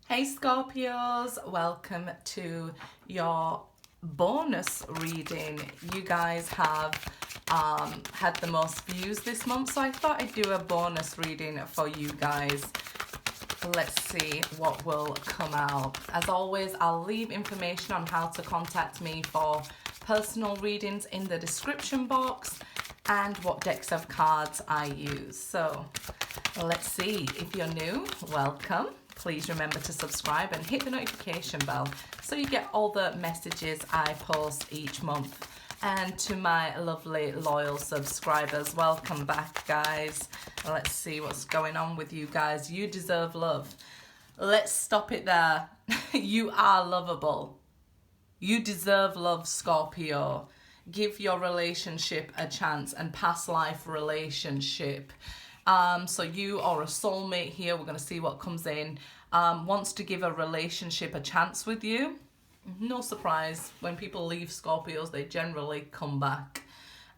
Hey Scorpios, welcome to your bonus reading. You guys have had the most views this month, so I thought I'd do a bonus reading for you guys. Let's see what will come out. As always, I'll leave information on how to contact me for personal readings in the description box and what decks of cards I use. So let's see. If you're new, welcome. Please remember to subscribe and hit the notification bell so you get all the messages I post each month. And to my lovely loyal subscribers, welcome back, guys. Let's see what's going on with you guys. You deserve love. Let's stop it there. You are lovable. You deserve love, Scorpio. Give your relationship a chance, and past life relationship. So you are a soulmate here. We're going to see what comes in. Wants to give a relationship a chance with you. No surprise, when people leave Scorpios, they generally come back.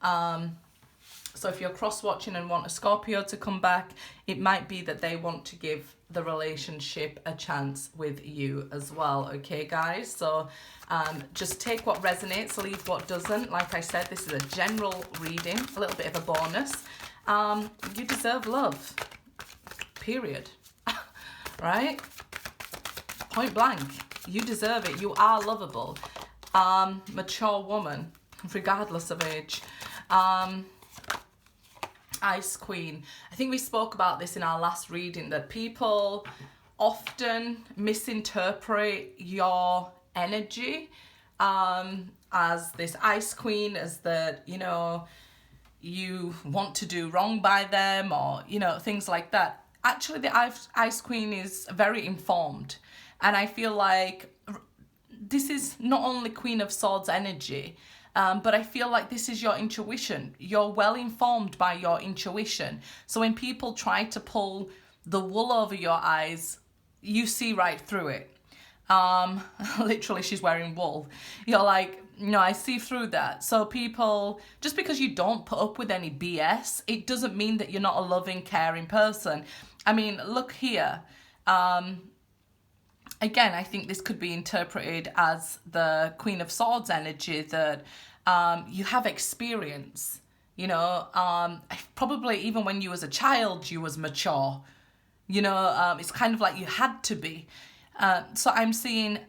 So if you're cross-watching and want a Scorpio to come back, it might be that they want to give the relationship a chance with you as well. Okay, guys? So just take what resonates, leave what doesn't. Like I said, this is a general reading, a little bit of a bonus. You deserve love, period. Right? Point blank. You deserve it. You are lovable. Mature woman, regardless of age. Ice Queen. I think we spoke about this in our last reading, that people often misinterpret your energy as this Ice Queen, as that, you know, you want to do wrong by them, or, you know, things like that. Actually, the Ice Queen is very informed, and I feel like this is not only Queen of Swords energy, but I feel like this is your intuition. You're well informed by your intuition. So when people try to pull the wool over your eyes, you see right through it. Literally, she's wearing wool. You're like, no, I see through that. So people, just because you don't put up with any BS, it doesn't mean that you're not a loving, caring person. I mean, look here. Again, I think this could be interpreted as the Queen of Swords energy, that you have experience. You know, probably even when you was a child, you was mature. You know, it's kind of like you had to be. So I'm seeing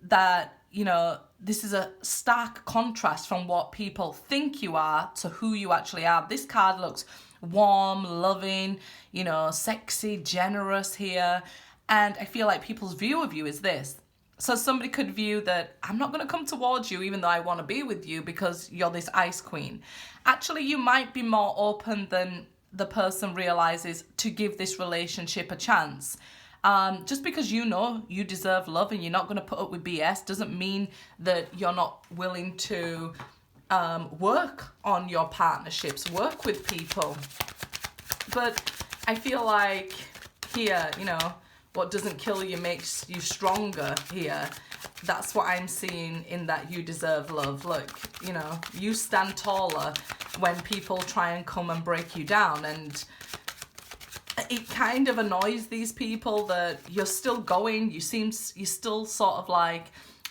that, you know, this is a stark contrast from what people think you are to who you actually are. This card looks warm, loving, you know, sexy, generous here. And I feel like people's view of you is this. So somebody could view that I'm not going to come towards you even though I want to be with you because you're this Ice Queen. Actually, you might be more open than the person realizes to give this relationship a chance. Just because you know you deserve love and you're not going to put up with BS doesn't mean that you're not willing to work on your partnerships, work with people. But I feel like here, you know, what doesn't kill you makes you stronger here. That's what I'm seeing in that you deserve love. Look, you know, you stand taller when people try and come and break you down, and it kind of annoys these people that you're still going. You're still sort of like,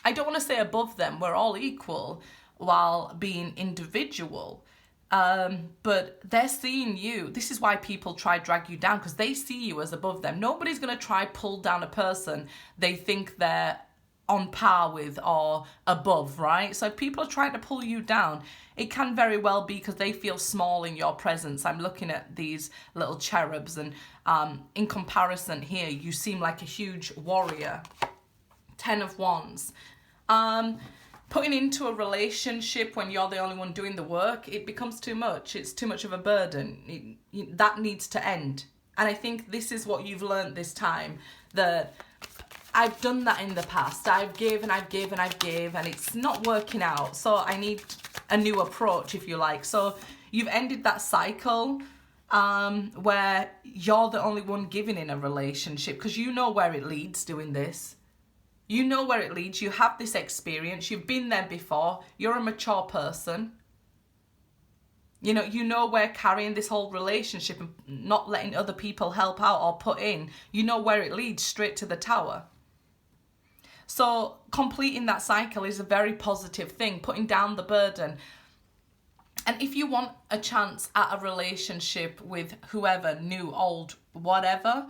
I don't want to say above them, we're all equal while being individual. But they're seeing you. This is why people try to drag you down, because they see you as above them. Nobody's going to try pull down a person they think they're on par with or above, right? So if people are trying to pull you down, it can very well be because they feel small in your presence. I'm looking at these little cherubs, and in comparison here, you seem like a huge warrior. 10 of Wands. Putting into a relationship when you're the only one doing the work, it becomes too much. It's too much of a burden. That needs to end. And I think this is what you've learned this time, that I've done that in the past. I've given, and it's not working out. So I need a new approach, if you like. So you've ended that cycle where you're the only one giving in a relationship, because you know where it leads doing this. You know where it leads. You have this experience. You've been there before. You're a mature person. You know where carrying this whole relationship and not letting other people help out or put in, you know where it leads, straight to the tower. So completing that cycle is a very positive thing, putting down the burden. And if you want a chance at a relationship with whoever, new, old, whatever,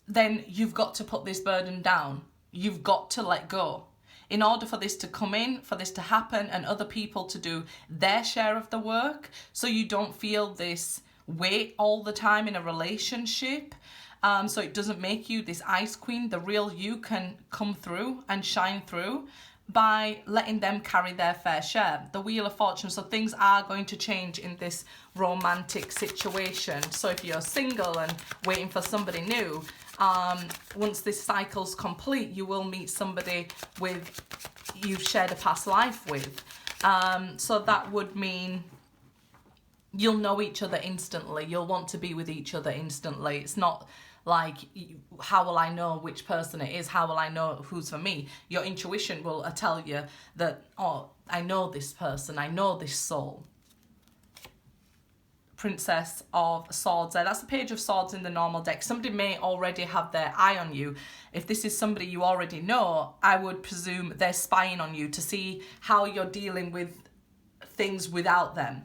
then you've got to put this burden down. You've got to let go. In order for this to come in, for this to happen, and other people to do their share of the work, so you don't feel this weight all the time in a relationship, so it doesn't make you this ice queen. The real you can come through and shine through by letting them carry their fair share. The Wheel of Fortune. So things are going to change in this romantic situation. So if you're single and waiting for somebody new, once this cycle's complete, you will meet somebody with you've shared a past life with. So that would mean you'll know each other instantly. You'll want to be with each other instantly. It's not like, how will I know which person it is? How will I know who's for me? Your intuition will tell you that, oh, I know this person. I know this soul. Princess of Swords there. That's the Page of Swords in the normal deck. Somebody may already have their eye on you. If this is somebody you already know, I would presume they're spying on you to see how you're dealing with things without them.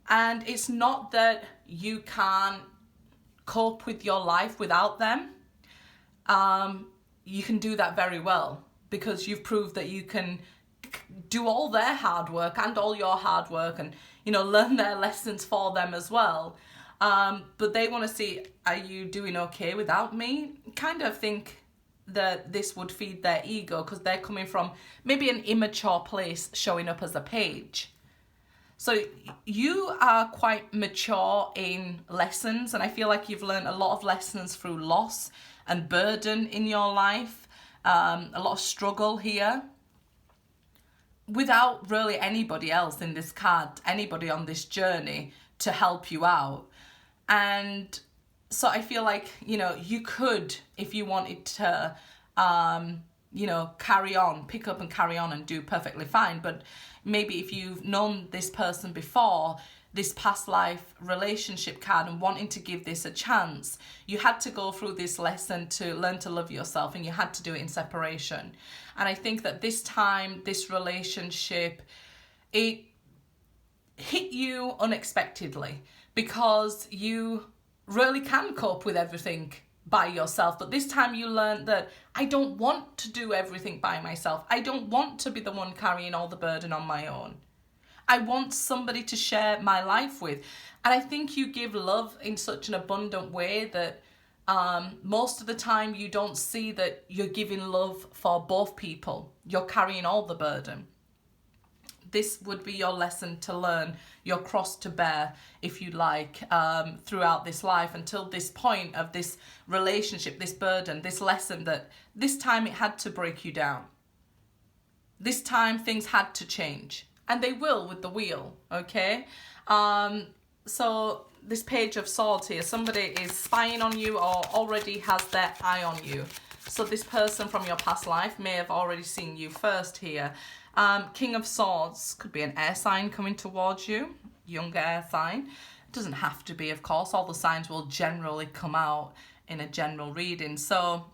And it's not that you can't cope with your life without them. You can do that very well, because you've proved that you can do all their hard work and all your hard work, and learn their lessons for them as well. But they want to see, are you doing okay without me? Kind of think that this would feed their ego, because they're coming from maybe an immature place, showing up as a page. So you are quite mature in lessons, and I feel like you've learned a lot of lessons through loss and burden in your life, a lot of struggle here, without really anybody else in this card, anybody on this journey to help you out. And so I feel like, you could, if you wanted to, carry on, pick up and carry on and do perfectly fine. But maybe if you've known this person before, this past life relationship card, and wanting to give this a chance, you had to go through this lesson to learn to love yourself, and you had to do it in separation. And I think that this time, this relationship, it hit you unexpectedly, because you really can cope with everything by yourself. But this time you learned that I don't want to do everything by myself. I don't want to be the one carrying all the burden on my own. I want somebody to share my life with. And I think you give love in such an abundant way that most of the time you don't see that you're giving love for both people. You're carrying all the burden. This would be your lesson to learn, your cross to bear, if you like, throughout this life, until this point of this relationship, this burden, this lesson, that this time it had to break you down. This time things had to change. And they will with the wheel, okay? So this Page of Swords here, somebody is spying on you or already has their eye on you. So this person from your past life may have already seen you first here. King of Swords could be an air sign coming towards you, young air sign. It doesn't have to be, of course. All the signs will generally come out in a general reading. So,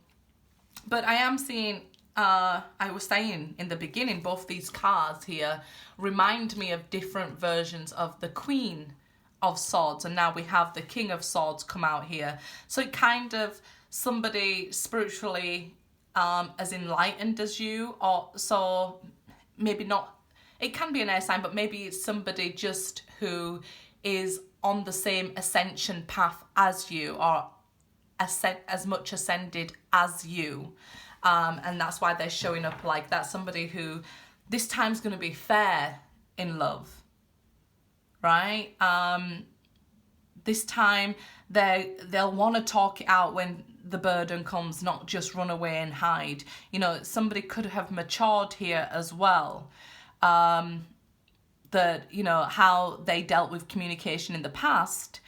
but I am seeing, I was saying in the beginning, both these cards here remind me of different versions of the Queen of Swords, and now we have the King of Swords come out here. So it kind of, somebody spiritually as enlightened as you, or so maybe not, it can be an air sign, but maybe it's somebody just who is on the same ascension path as you, or as much ascended as you. And that's why they're showing up like that. Somebody who this time's going to be fair in love, right? This time they'll want to talk it out when the burden comes, not just run away and hide. Somebody could have matured here as well. That, how they dealt with communication in the past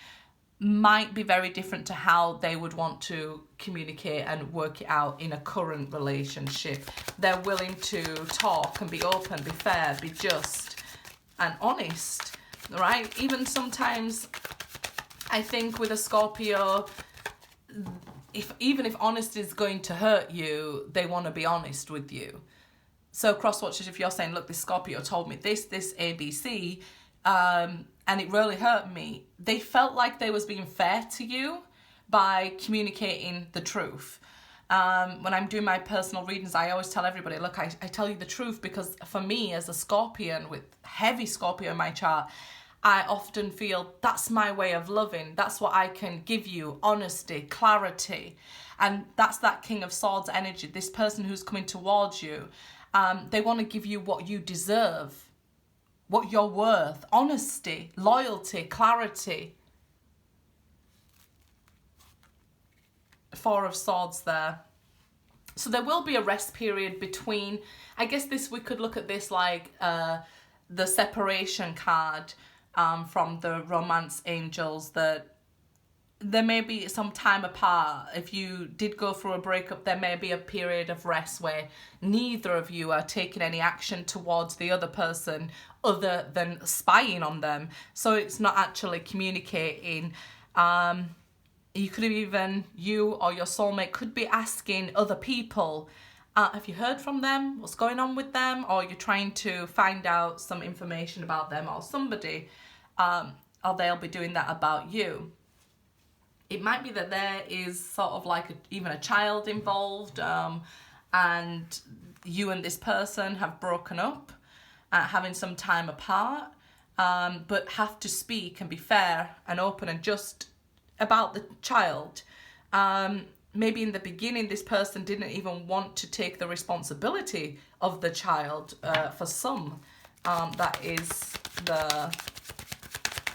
might be very different to how they would want to communicate and work it out in a current relationship. They're willing to talk and be open, be fair, be just and honest, right? Even sometimes I think with a Scorpio, even if honesty is going to hurt you, they want to be honest with you. So cross watchers, if you're saying, look, this Scorpio told me this ABC, and it really hurt me, they felt like they was being fair to you by communicating the truth. When I'm doing my personal readings, I always tell everybody, look, I tell you the truth because for me as a Scorpion with heavy Scorpio in my chart, I often feel that's my way of loving. That's what I can give you, honesty, clarity. And that's that King of Swords energy, this person who's coming towards you. They want to give you what you deserve, what you're worth, honesty, loyalty, clarity. Four of Swords there. So there will be a rest period between, I guess we could look at this like the separation card from the romance angels, that there may be some time apart. If you did go through a breakup, there may be a period of rest where neither of you are taking any action towards the other person other than spying on them. So it's not actually communicating. You could even, you or your soulmate could be asking other people, have you heard from them? What's going on with them? Or you're trying to find out some information about them or somebody, or they'll be doing that about you. It might be that there is sort of like even a child involved, and you and this person have broken up, having some time apart, but have to speak and be fair and open and just about the child. Maybe in the beginning this person didn't even want to take the responsibility of the child. For some, that is the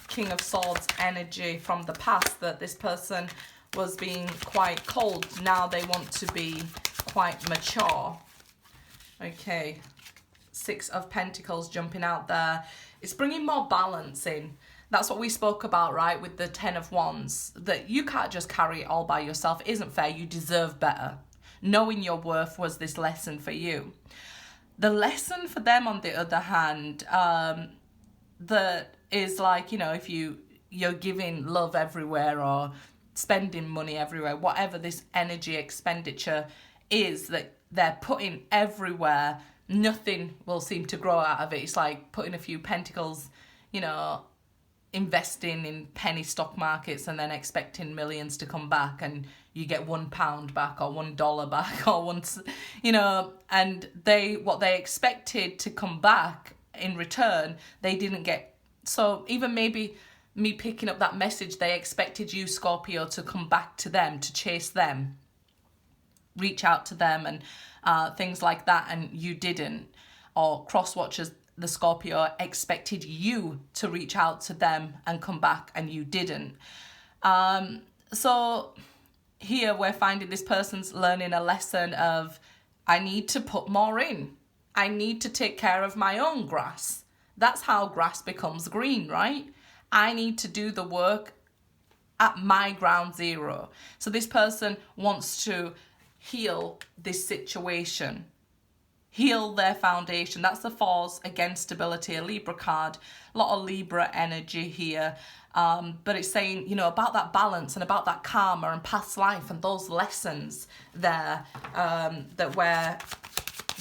King of Swords energy from the past, that this person was being quite cold. Now they want to be quite mature. Okay, Six of Pentacles jumping out there. It's bringing more balance in. That's what we spoke about, right, with the Ten of Wands, that you can't just carry it all by yourself. It isn't fair. You deserve better. Knowing your worth was this lesson for you. The lesson for them, on the other hand, that is like, you know, if you're giving love everywhere or spending money everywhere, whatever this energy expenditure is that they're putting everywhere, nothing will seem to grow out of it. It's like putting a few pentacles, you know, investing in penny stock markets and then expecting millions to come back, and you get £1 back or $1 back or one, you know, and what they expected to come back in return, they didn't get. So even maybe me picking up that message, they expected you, Scorpio, to come back to them, to chase them, reach out to them and things like that, and you didn't. Or cross watchers, the Scorpio expected you to reach out to them and come back, and you didn't. So here we're finding this person's learning a lesson of, I need to put more in. I need to take care of my own grass. That's how grass becomes green, right? I need to do the work at my ground zero. So this person wants to heal this situation, heal their foundation. That's the Fours, again, stability, a Libra card, a lot of Libra energy here. But it's saying, you know, about that balance and about that karma and past life and those lessons there that we're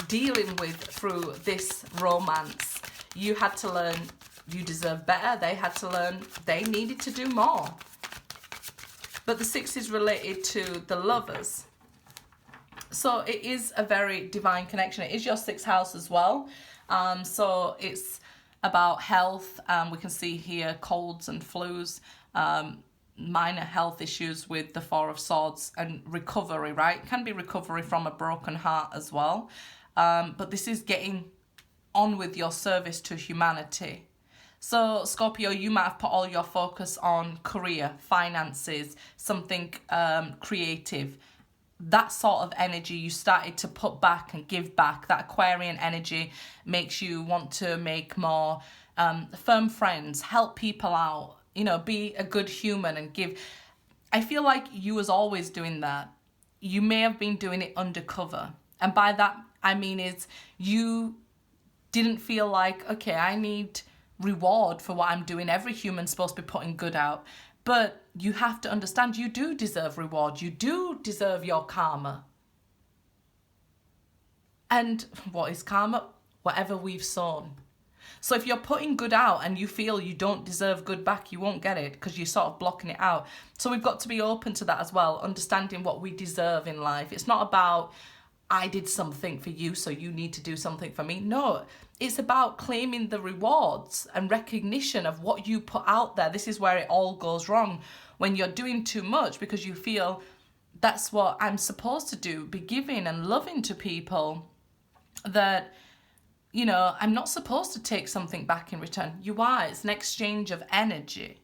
dealing with through this romance. You had to learn you deserve better. They had to learn they needed to do more. But the Six is related to the Lovers. So it is a very divine connection. It is your sixth house as well. So it's about health. We can see here colds and flus, minor health issues with the Four of Swords, and recovery, right? It can be recovery from a broken heart as well. But this is getting on with your service to humanity. So Scorpio, you might have put all your focus on career, finances, something creative. That sort of energy you started to put back and give back. That Aquarian energy makes you want to make more firm friends, help people out, you know, be a good human and give. I feel like you was always doing that. You may have been doing it undercover. And by that, I mean is you didn't feel like, okay, I need reward for what I'm doing. Every human's supposed to be putting good out. But you have to understand you do deserve reward. You do deserve your karma. And what is karma? Whatever we've sown. So if you're putting good out and you feel you don't deserve good back, you won't get it because you're sort of blocking it out. So we've got to be open to that as well, understanding what we deserve in life. It's not about, I did something for you, so you need to do something for me. No, it's about claiming the rewards and recognition of what you put out there. This is where it all goes wrong. When you're doing too much because you feel that's what I'm supposed to do, be giving and loving to people, that, you know, I'm not supposed to take something back in return. You are. It's an exchange of energy.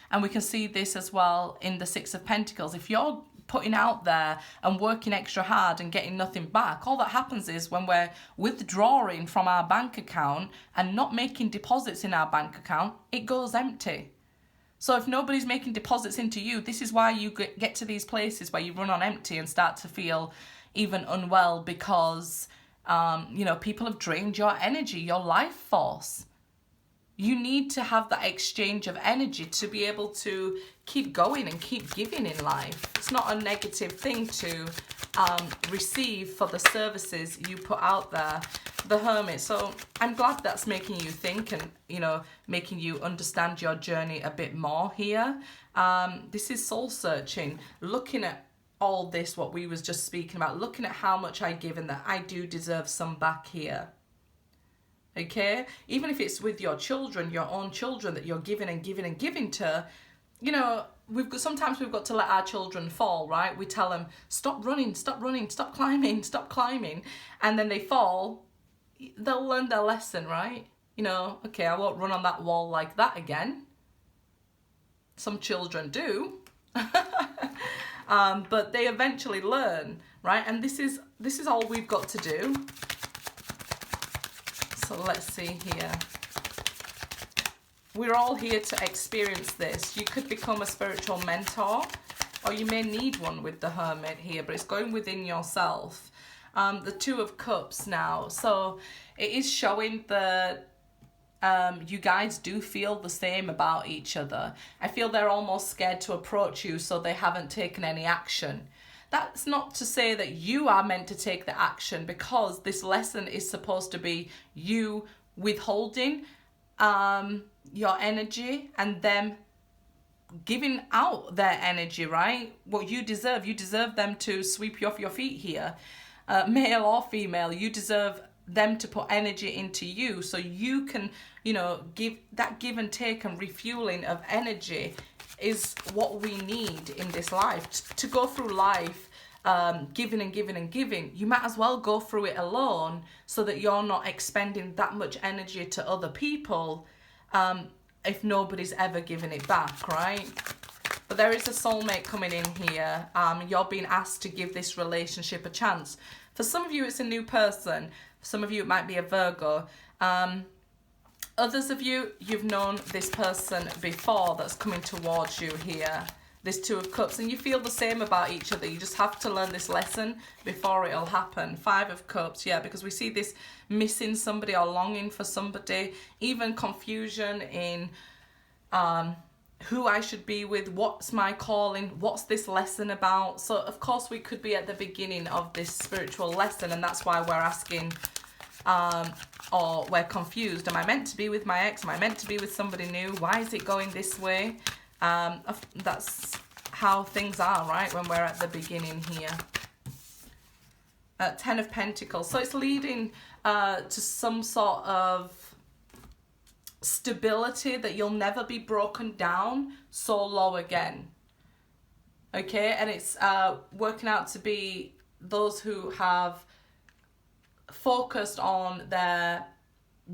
And we can see this as well in the Six of Pentacles. If you're putting out there and working extra hard and getting nothing back, all that happens is when we're withdrawing from our bank account and not making deposits in our bank account, it goes empty. So if nobody's making deposits into you, this is why you get to these places where you run on empty and start to feel even unwell, because you know, people have drained your energy, your life force. You need to have that exchange of energy to be able to keep going and keep giving in life. It's not a negative thing to receive for the services you put out there. The Hermit. So I'm glad that's making you think and, you know, making you understand your journey a bit more here. This is soul searching, looking at all this, what we was just speaking about, looking at how much I give and that I do deserve some back here. Okay, even if it's with your children, your own children that you're giving and giving and giving to, you know, sometimes we've got to let our children fall, right? We tell them, stop running, stop climbing, and then they fall. They'll learn their lesson, right? You know, okay, I won't run on that wall like that again. Some children do. But they eventually learn, right? And this is all we've got to do. So let's see here. We're all here to experience this. You could become a spiritual mentor, or you may need one with the Hermit here, but it's going within yourself. The Two of Cups now. So it is showing that you guys do feel the same about each other. I feel they're almost scared to approach you, so they haven't taken any action. That's not to say that you are meant to take the action, because this lesson is supposed to be you withholding your energy and them giving out their energy, right? What you deserve them to sweep you off your feet here. Male or female, you deserve them to put energy into you so you can, you know, give and take and refueling of energy is what we need in this life. To go through life giving and giving and giving, you might as well go through it alone so that you're not expending that much energy to other people if nobody's ever given it back, right? But there is a soulmate coming in here. You're being asked to give this relationship a chance. For some of you, it's a new person. For some of you, it might be a Virgo. Others of you, you've known this person before that's coming towards you here. This Two of Cups. And you feel the same about each other. You just have to learn this lesson before it'll happen. Five of Cups, yeah, because we see this missing somebody or longing for somebody. Even confusion in who I should be with, what's my calling, what's this lesson about. So of course we could be at the beginning of this spiritual lesson, and that's why we're asking or we're confused. Am I meant to be with my ex? Am I meant to be with somebody new? Why is it going this way? That's how things are, right, when we're at the beginning here. Ten of Pentacles. So it's leading to some sort of stability, that you'll never be broken down so low again. Okay, and it's working out to be those who have focused on their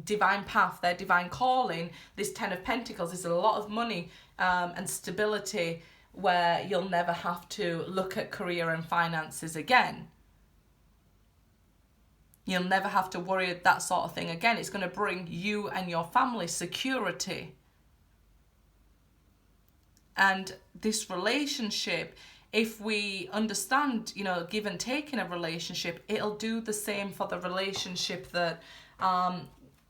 divine path, their divine calling. This Ten of Pentacles is a lot of money and stability, where you'll never have to look at career and finances again. You'll never have to worry that sort of thing again. It's going to bring you and your family security. And this relationship, if we understand, you know, give and take in a relationship, it'll do the same for the relationship, that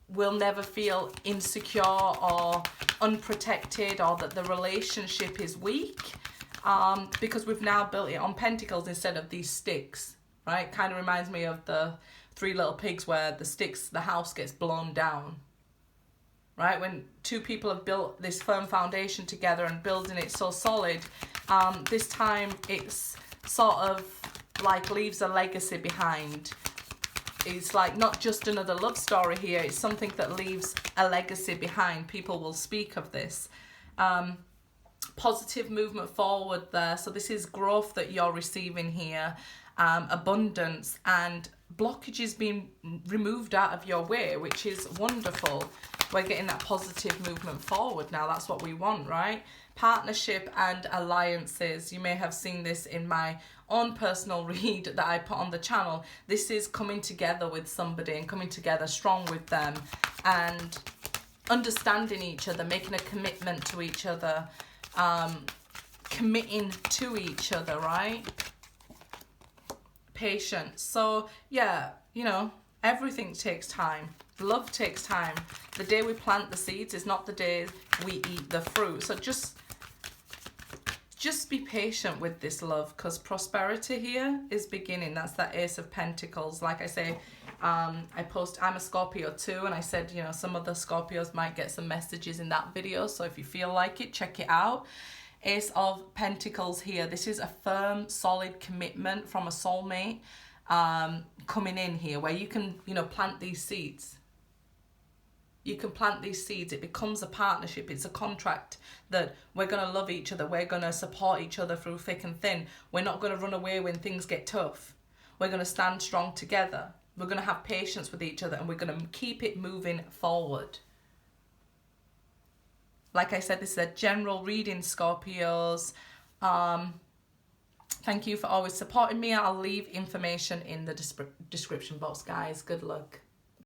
we'll never feel insecure or unprotected or that the relationship is weak, because we've now built it on pentacles instead of these sticks, right? Kind of reminds me of the Three Little Pigs where the sticks, the house gets blown down, right? When two people have built this firm foundation together and building it so solid, this time it's sort of like leaves a legacy behind. It's like not just another love story here, it's something that leaves a legacy behind. People will speak of this. Positive movement forward there. So this is growth that you're receiving here, abundance and blockages being removed out of your way, which is wonderful. We're getting that positive movement forward now. That's what we want, right? Partnership and alliances. You may have seen this in my own personal read that I put on the channel. This is coming together with somebody and coming together strong with them and understanding each other, making a commitment to each other, committing to each other, right? Patience. So yeah, you know, everything takes time. Love takes time. The day we plant the seeds is not the day we eat the fruit. So just be patient with this love, because prosperity here is beginning. That's that Ace of Pentacles. Like I say, I'm a Scorpio too, and I said, you know, some of the Scorpios might get some messages in that video, so if you feel like it, check it out. Ace of Pentacles here. This is a firm, solid commitment from a soulmate coming in here, where you can, you know, plant these seeds. You can plant these seeds. It becomes a partnership. It's a contract that we're going to love each other. We're going to support each other through thick and thin. We're not going to run away when things get tough. We're going to stand strong together. We're going to have patience with each other, and we're going to keep it moving forward. Like I said, this is a general reading, Scorpios. Thank you for always supporting me. I'll leave information in the description box, guys. Good luck.